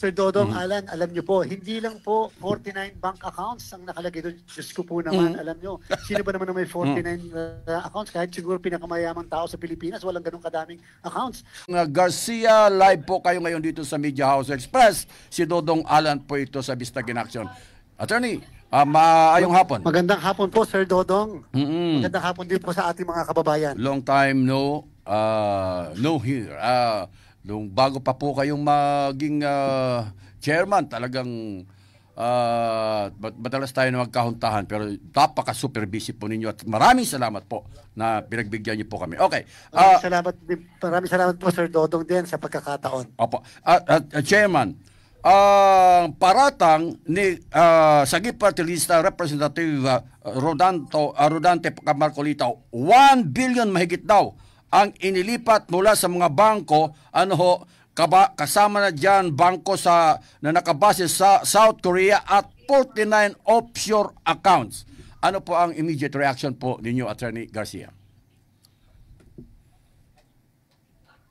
Sir Dodong, Alan, alam niyo po, hindi lang po 49 bank accounts ang nakalagay doon. Diyos ko po naman, alam niyo, sino ba naman na may 49 accounts? Kahit siguro pinakamayamang tao sa Pilipinas, walang ganun kadaming accounts. Garcia, live po kayo ngayon dito sa Media House Express. Si Dodong Alan po ito sa Vistag in Action. Attorney, maayong hapon. Magandang hapon po, Sir Dodong. Magandang hapon din po sa ating mga kababayan. Long time no here. Nung bago pa po kayong maging chairman, talagang madalas tayo na magkahuntahan, pero napaka-super busy po ninyo at maraming salamat po na pinagbigyan niyo po kami. Okay. Maraming salamat po, Sir Dodong, din sa pagkakataon. Opo. Chairman, paratang ni Sagip Party List Representative Rodante Camarcolita, 1 billion mahigit daw ang inilipat mula sa mga bangko, kasama na dyan bangko na nakabase sa South Korea at 49 offshore accounts. Ano po ang immediate reaction po ninyo, Attorney Garcia?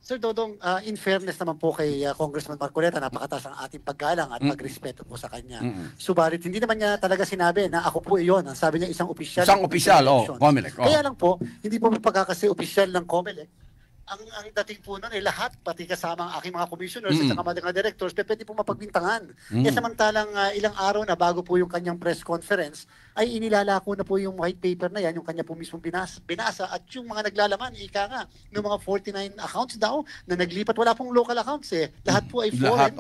Sir Dodong, in fairness naman po kay Congressman Marcoleta, napakataas ang ating paggalang at pagrespeto po sa kanya. Subalit, hindi naman niya talaga sinabi na ako po iyon. Ang sabi niya, isang opisyal. Isang opisyal, COMELEC. Kaya lang po, hindi po pagkakasi opisyal ng COMELEC. Ang dating po nun ay lahat, pati kasama ang aking mga commissioners at saka mga directors, pwede po mapagbintangan. Kaya samantalang ilang araw na bago po yung kanyang press conference, ay inilalako na po yung white paper na yan, yung kanya po mismong binasa at yung mga naglalaman, ika nga, ng mga 49 accounts daw na naglipat. Wala pong local accounts eh. Lahat po ay foreign.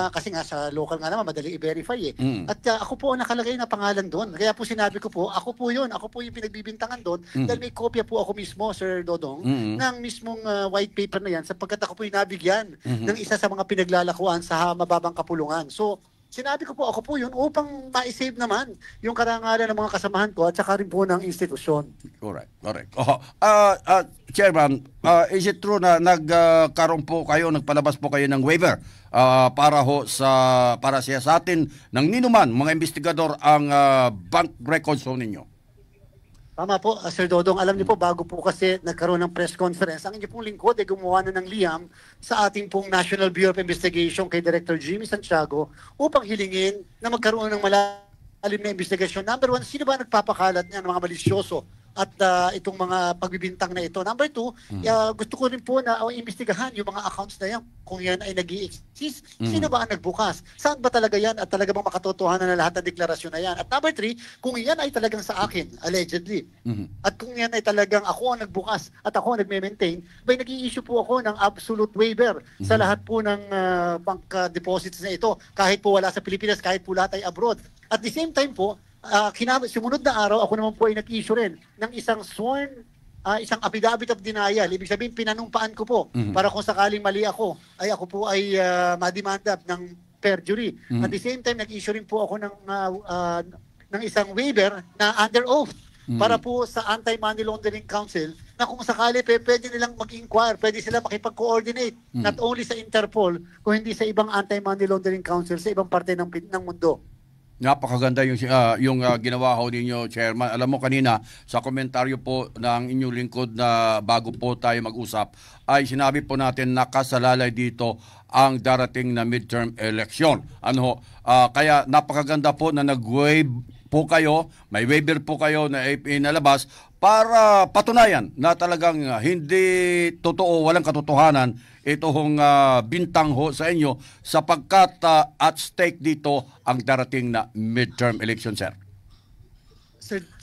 Kasi nga sa local nga naman, madali i-verify eh. At ako po ang nakalagay na pangalan doon. Kaya po sinabi ko po, ako po yun. Ako po yung pinagbibintangan doon dahil may kopya po ako mismo, Sir Dodong, ng mismong white paper na yan sapagkat ako po yung nabigyan ng isa sa mga pinaglalakuan sa mababang kapulungan. So, sinabi ko po, ako po yun upang ma-save naman yung karangalan ng mga kasamahan ko at saka rin po ng institusyon. Correct. Chairman, is it true na nagkaroon po kayo, nagpalabas po kayo ng waiver para siya sa atin ng ninuman, mga investigador ang bank records ninyo? Tama po, Sir Dodong. Alam niyo po, bago po kasi nagkaroon ng press conference, ang inyo pong lingkod ay gumawa na ng liham sa ating pong National Bureau of Investigation kay Director Jimmy Santiago upang hilingin na magkaroon ng malalim na investigasyon. Number one, sino ba nagpapakalat niya ng mga malisyoso at itong mga pagbibintang na ito? Number two, gusto ko rin po na imbestigahan yung mga accounts na yan. Kung yan ay nag-i-exist, sino ba ang nagbukas? Saan ba talaga yan? At talaga bang makatotohanan na lahat ng deklarasyon na yan? At number three, kung yan ay talagang sa akin, allegedly, at kung yan ay talagang ako ang nagbukas at ako ang nagme-maintain, bay nag-i-issue po ako ng absolute waiver sa lahat po ng bank deposits na ito, kahit po wala sa Pilipinas, kahit po lahat ay abroad. At the same time po, sumunod na araw, ako naman po ay nag-issue rin ng isang isang affidavit of denial. Ibig sabihin, pinanumpaan ko po para kung sakaling mali ako po ay mademanda ng perjury. At the same time, nag-issue rin po ako ng isang waiver na under oath para po sa Anti-Money Laundering Council na kung sakali pwede nilang mag-inquire, pwede sila makipag-coordinate not only sa Interpol, kung hindi sa ibang Anti-Money Laundering Council sa ibang parte ng mundo. Napakaganda yung ginawa ho ninyo, Chairman. Alam mo, kanina sa komentaryo po ng inyong lingkod na bago po tayo mag-usap ay sinabi po natin nakasalalay dito ang darating na midterm election. Kaya napakaganda po na nag-waive po kayo, may waiver po kayo na inalabas para patunayan na talagang hindi totoo, walang katotohanan itong bintang ho sa inyo sapagkat at stake dito ang darating na midterm election, sir.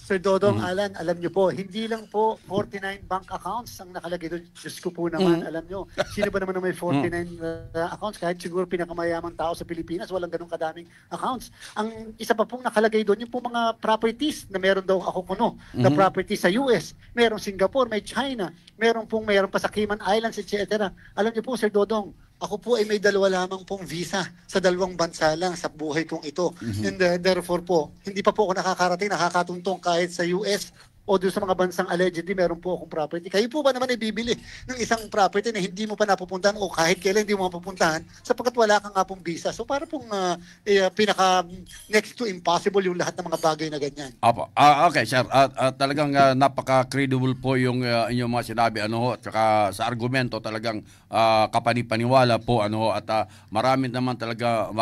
Sir Dodong, Alan, alam niyo po, hindi lang po 49 bank accounts ang nakalagay doon. Diyos ko po naman, alam niyo, sino ba naman na may 49 accounts? Kahit siguro pinakamayamang tao sa Pilipinas, walang ganun kadaming accounts. Ang isa pa pong nakalagay doon, yung po mga properties na meron daw ako kuno, na properties sa US, merong Singapore, may China, meron pa sa Cayman Islands, etc. Alam niyo po, Sir Dodong, ako po ay may dalawa lamang pong visa sa dalawang bansa lang sa buhay kong ito. And therefore po, hindi pa po ako nakakatuntong kahit sa US o doon sa mga bansang allegedly meron po akong property. Kayo po ba naman ibibili ng isang property na hindi mo pa napupuntahan o kahit kailan hindi mo mapupuntahan sapagkat wala kang nga pong visa? So para pong pinaka next to impossible yung lahat ng mga bagay na ganyan. Apo. Okay, sir. Talagang napaka-credible po yung inyong mga sinabi ano ho, at saka sa argumento talagang kapanipaniwala po ano ho, at marami naman talaga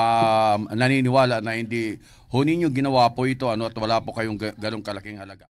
naniniwala na hindi ho ninyo ginawa po ito ano at wala po kayong ganong kalaking halaga.